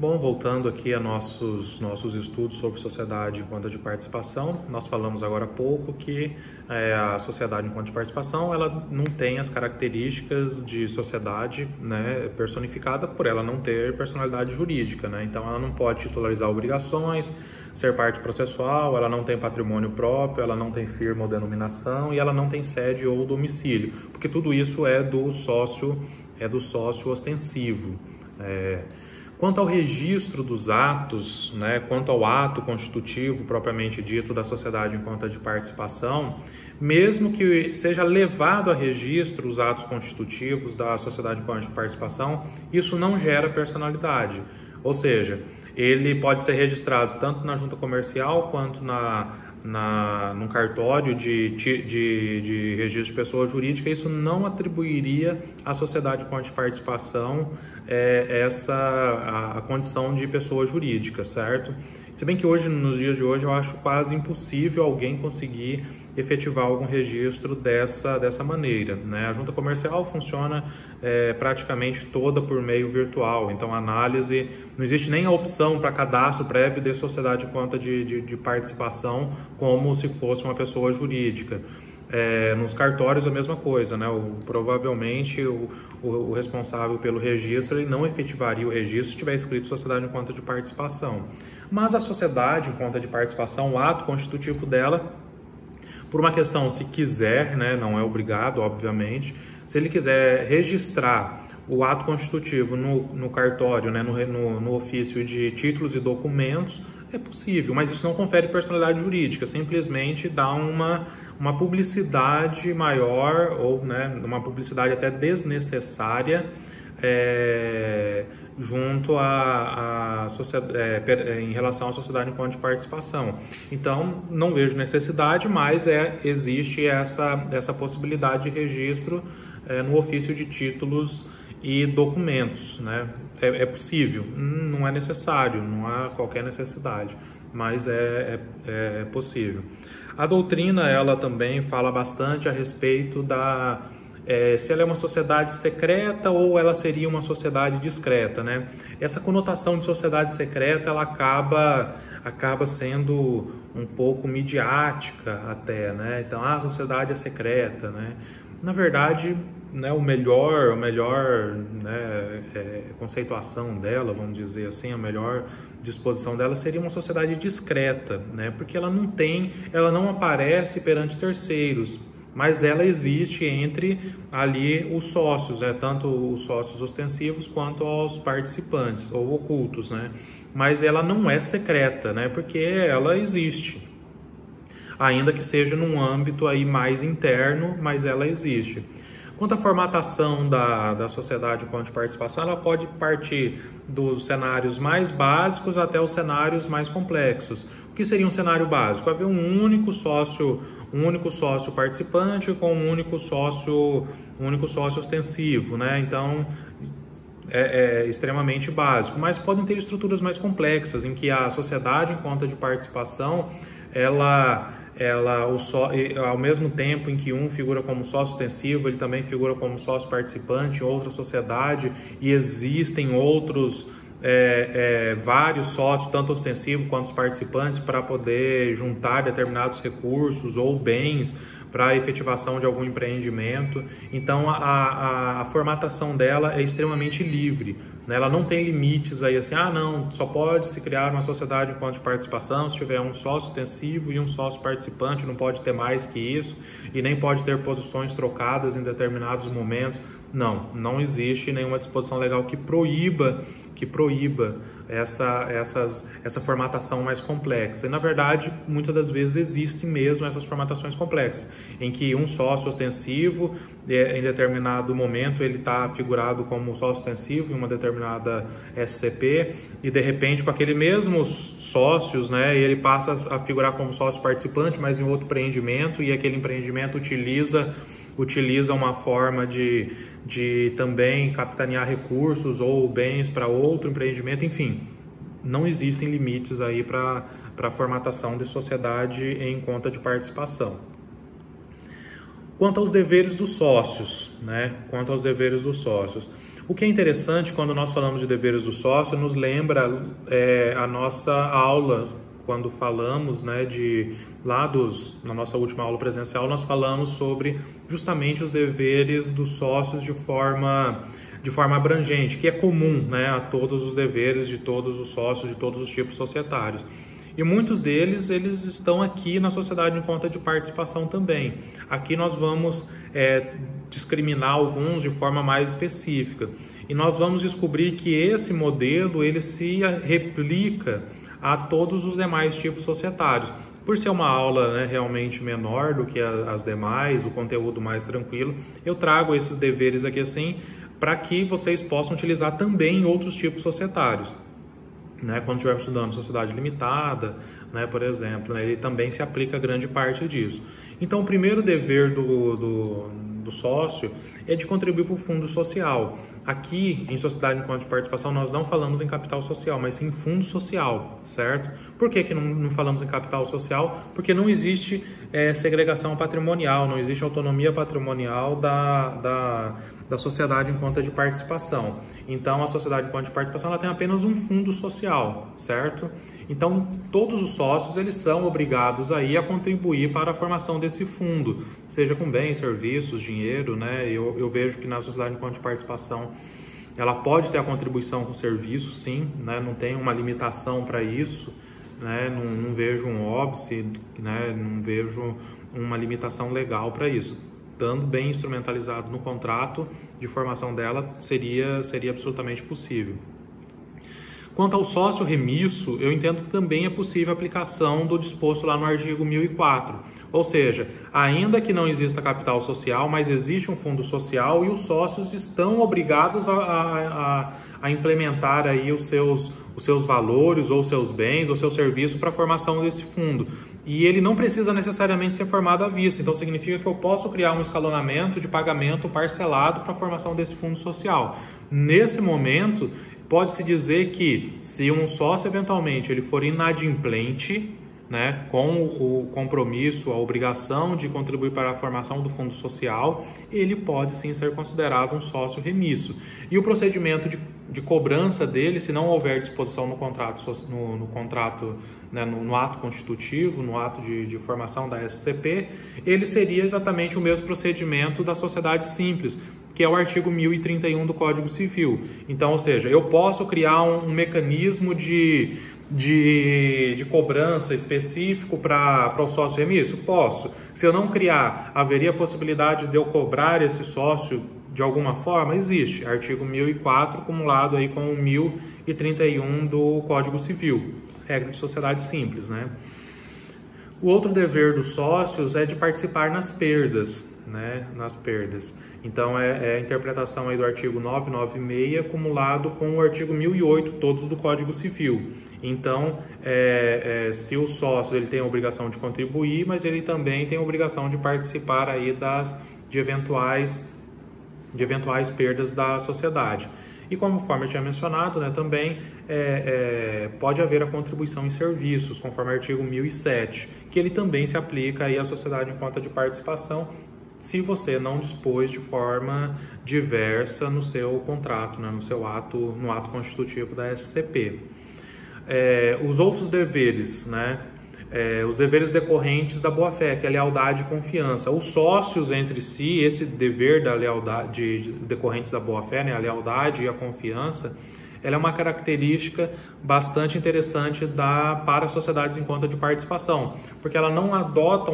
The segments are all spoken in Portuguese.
Bom, voltando aqui a nossos estudos sobre sociedade em conta de participação, nós falamos agora há pouco que a sociedade em conta de participação ela não tem as características de sociedade, né, personificada por ela não ter personalidade jurídica, né? Então ela não pode titularizar obrigações, ser parte processual, ela não tem patrimônio próprio, ela não tem firma ou denominação e ela não tem sede ou domicílio, porque tudo isso é do sócio ostensivo. Quanto ao registro dos atos, né, quanto ao ato constitutivo propriamente dito da sociedade em conta de participação, mesmo que seja levado a registro os atos constitutivos da sociedade em conta de participação, isso não gera personalidade. Ou seja, ele pode ser registrado tanto na junta comercial quanto num cartório de registro de pessoa jurídica. Isso não atribuiria à sociedade com de participação a condição de pessoa jurídica, certo? Se bem que hoje, nos dias de hoje, eu acho quase impossível alguém conseguir efetivar algum registro dessa maneira, né? A junta comercial funciona praticamente toda por meio virtual, então a análise, não existe nem a opção para cadastro prévio de sociedade em conta de participação como se fosse uma pessoa jurídica. Nos cartórios a mesma coisa, né? Provavelmente o responsável pelo registro ele não efetivaria o registro se tiver escrito sociedade em conta de participação. Mas a sociedade em conta de participação, o ato constitutivo dela, por uma questão, se quiser, né, não é obrigado, obviamente, se ele quiser registrar o ato constitutivo no cartório, né, no ofício de títulos e documentos, é possível, mas isso não confere personalidade jurídica, simplesmente dá uma publicidade maior ou, né, uma publicidade até desnecessária junto em relação à sociedade em conta de participação. Então, não vejo necessidade, mas existe essa possibilidade de registro no ofício de títulos e documentos, né? É possível, não é necessário, não há qualquer necessidade, mas é possível. A doutrina, ela também fala bastante a respeito se ela é uma sociedade secreta ou ela seria uma sociedade discreta, né? Essa conotação de sociedade secreta, ela acaba sendo um pouco midiática até, né? Então, a sociedade é secreta, né? Na verdade, né, o melhor né, conceituação dela, vamos dizer assim, a melhor disposição dela seria uma sociedade discreta, né? Porque ela não aparece perante terceiros, mas ela existe entre ali os sócios, tanto os sócios ostensivos quanto aos participantes ou ocultos, né? Mas ela não é secreta, né? Porque ela existe, ainda que seja num âmbito aí mais interno, mas ela existe. Quanto à formatação da sociedade com de participação, ela pode partir dos cenários mais básicos até os cenários mais complexos. O que seria um cenário básico? Haver um único sócio participante com um único sócio ostensivo, né? Então, é extremamente básico, mas podem ter estruturas mais complexas, em que a sociedade em conta de participação, ao mesmo tempo em que um figura como sócio ostensivo, ele também figura como sócio participante em outra sociedade, e existem outros vários sócios, tanto ostensivos quanto os participantes, para poder juntar determinados recursos ou bens para a efetivação de algum empreendimento. Então a formatação dela é extremamente livre, né? Ela não tem limites aí assim, não, só pode se criar uma sociedade em conta de participação se tiver um sócio ostensivo e um sócio participante, não pode ter mais que isso, e nem pode ter posições trocadas em determinados momentos. Não existe nenhuma disposição legal que proíba essa formatação mais complexa. E, na verdade, muitas das vezes existem mesmo essas formatações complexas, em que um sócio ostensivo, em determinado momento, ele está figurado como sócio ostensivo em uma determinada SCP, e, de repente, com aquele mesmo sócios, né, ele passa a figurar como sócio participante, mas em outro empreendimento, e aquele empreendimento utiliza uma forma de também capitanear recursos ou bens para outro empreendimento. Enfim, não existem limites aí para a formatação de sociedade em conta de participação. Quanto aos deveres dos sócios, né? Quanto aos deveres dos sócios. O que é interessante quando nós falamos de deveres do sócio, nos lembra a nossa aula, quando falamos, né, na nossa última aula presencial, nós falamos sobre justamente os deveres dos sócios de forma abrangente, que é comum, né, a todos os deveres de todos os sócios, de todos os tipos societários. E muitos deles, eles estão aqui na sociedade em conta de participação também. Aqui nós vamos discriminar alguns de forma mais específica. E nós vamos descobrir que esse modelo, ele se replica a todos os demais tipos societários. Por ser uma aula, né, realmente menor do que as demais, o conteúdo mais tranquilo, eu trago esses deveres aqui assim, para que vocês possam utilizar também em outros tipos societários. Né, quando estivermos estudando sociedade limitada, né, por exemplo, né, ele também se aplica a grande parte disso. Então, o primeiro dever do sócio é de contribuir para o fundo social. Aqui, em sociedade em conta de participação, nós não falamos em capital social, mas sim fundo social, certo? Por que não falamos em capital social? Porque não existe segregação patrimonial, não existe autonomia patrimonial da sociedade em conta de participação. Então, a sociedade em conta de participação ela tem apenas um fundo social, certo? Então, todos os sócios eles são obrigados aí a contribuir para a formação desse fundo, seja com bens, serviços, dinheiro, né? Eu vejo que na sociedade em conta de participação ela pode ter a contribuição com serviços, sim, né? Não tem uma limitação para isso, né? Não vejo um óbice, né? Não vejo uma limitação legal para isso. Estando bem instrumentalizado no contrato de formação dela, seria absolutamente possível. Quanto ao sócio remisso, eu entendo que também é possível a aplicação do disposto lá no artigo 1004. Ou seja, ainda que não exista capital social, mas existe um fundo social e os sócios estão obrigados a implementar aí os seus valores, ou seus bens, ou seu serviço para a formação desse fundo. E ele não precisa necessariamente ser formado à vista, então significa que eu posso criar um escalonamento de pagamento parcelado para a formação desse fundo social. Nesse momento, pode-se dizer que se um sócio eventualmente ele for inadimplente, né, com o compromisso, a obrigação de contribuir para a formação do fundo social, ele pode sim ser considerado um sócio remisso. E o procedimento de cobrança dele, se não houver disposição no contrato, né, no ato constitutivo, no ato de formação da SCP, ele seria exatamente o mesmo procedimento da sociedade simples, que é o artigo 1031 do Código Civil. Então, ou seja, eu posso criar um mecanismo de cobrança específico para o sócio remisso? Posso. Se eu não criar, haveria a possibilidade de eu cobrar esse sócio de alguma forma? Existe. Artigo 1004 acumulado aí com o 1031 do Código Civil. Regra de sociedade simples, né? O outro dever dos sócios é de participar nas perdas, né? Nas perdas. Então, é a interpretação aí do artigo 996 acumulado com o artigo 1008, todos do Código Civil. Então, se o sócio ele tem a obrigação de contribuir, mas ele também tem a obrigação de participar aí de eventuais perdas da sociedade. E conforme eu tinha mencionado, né, também pode haver a contribuição em serviços, conforme o artigo 1007, que ele também se aplica aí à sociedade em conta de participação, se você não dispôs de forma diversa no seu contrato, né, no ato constitutivo da SCP. Os outros deveres, né, os deveres decorrentes da boa-fé, que é a lealdade e confiança. Os sócios entre si, esse dever da lealdade decorrentes da boa-fé, né, a lealdade e a confiança, ela é uma característica bastante interessante para as sociedades em conta de participação, porque ela não adota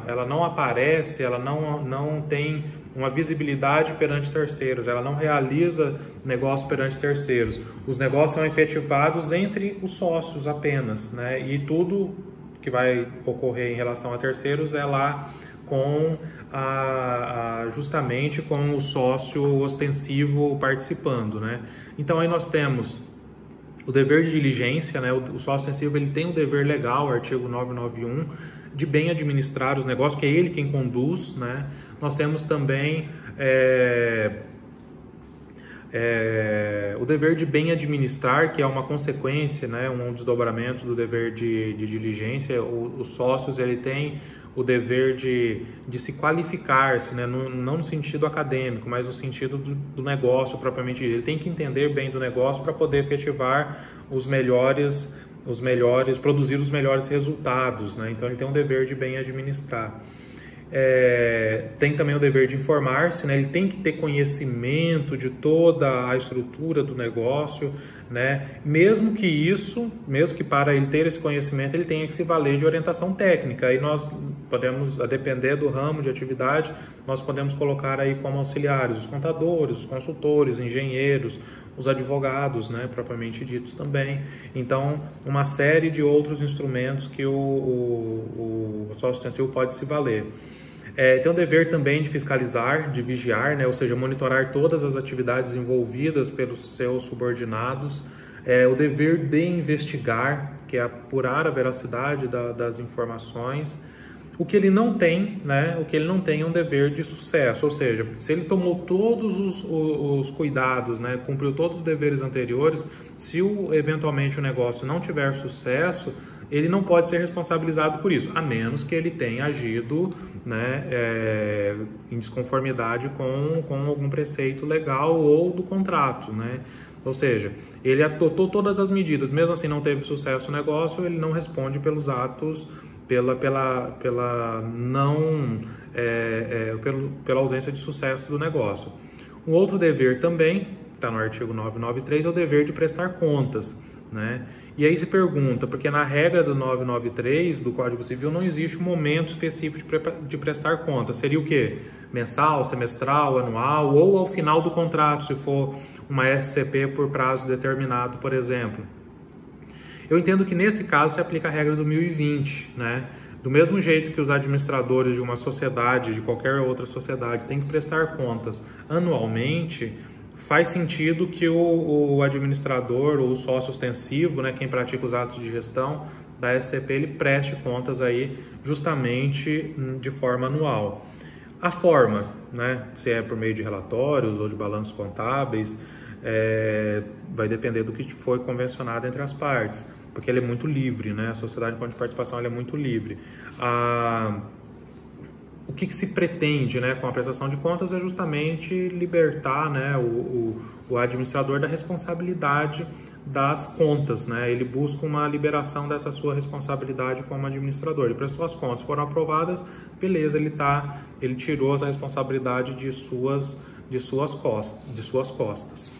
ela não aparece, ela não tem uma visibilidade perante terceiros, ela não realiza negócios perante terceiros. Os negócios são efetivados entre os sócios apenas, né? E tudo que vai ocorrer em relação a terceiros é lá com justamente com o sócio ostensivo participando, né? Então aí nós temos o dever de diligência, né? O sócio ostensivo ele tem o dever legal, artigo 991, de bem administrar os negócios, que é ele quem conduz, né? Nós temos também o dever de bem administrar, que é uma consequência, né? Um desdobramento do dever de diligência. Os sócios ele tem o dever de se qualificar-se, né? Não no sentido acadêmico, mas no sentido do negócio propriamente dito. Ele tem que entender bem do negócio para poder efetivar produzir os melhores resultados, né? Então ele tem um dever de bem administrar. Tem também o dever de informar-se, né? Ele tem que ter conhecimento de toda a estrutura do negócio, né? Mesmo que para ele ter esse conhecimento, ele tenha que se valer de orientação técnica. Aí nós podemos, a depender do ramo de atividade, nós podemos colocar aí como auxiliares os contadores, os consultores, engenheiros, os advogados, né, propriamente ditos também. Então, uma série de outros instrumentos que o sócio ostensivo pode se valer. Tem o dever também de fiscalizar, de vigiar, né, ou seja, monitorar todas as atividades envolvidas pelos seus subordinados. O dever de investigar, que é apurar a veracidade das informações. O que ele não tem, né? O que ele não tem é um dever de sucesso, ou seja, se ele tomou todos os cuidados, né? Cumpriu todos os deveres anteriores, se eventualmente o negócio não tiver sucesso, ele não pode ser responsabilizado por isso, a menos que ele tenha agido, né, em desconformidade com algum preceito legal ou do contrato, né? Ou seja, ele adotou todas as medidas, mesmo assim não teve sucesso o negócio, ele não responde pelos atos, pela ausência de sucesso do negócio. Um outro dever também, que está no artigo 993, é o dever de prestar contas, né? E aí se pergunta, porque na regra do 993 do Código Civil não existe um momento específico de prestar contas. Seria o quê? Mensal, semestral, anual ou ao final do contrato, se for uma SCP por prazo determinado, por exemplo. Eu entendo que nesse caso se aplica a regra do 1020, né? Do mesmo jeito que os administradores de uma sociedade, de qualquer outra sociedade, têm que prestar contas anualmente, faz sentido que o administrador ou o sócio ostensivo, né, quem pratica os atos de gestão da SCP, ele preste contas aí justamente de forma anual. A forma, né, se é por meio de relatórios ou de balanços contábeis, vai depender do que foi convencionado entre as partes, porque ele é muito livre, né? A sociedade de participação ela é muito livre. O que se pretende, né, com a prestação de contas é justamente libertar, né, o administrador da responsabilidade das contas, né? Ele busca uma liberação dessa sua responsabilidade como administrador. Ele prestou as contas, foram aprovadas, beleza, ele tirou essa responsabilidade de suas costas.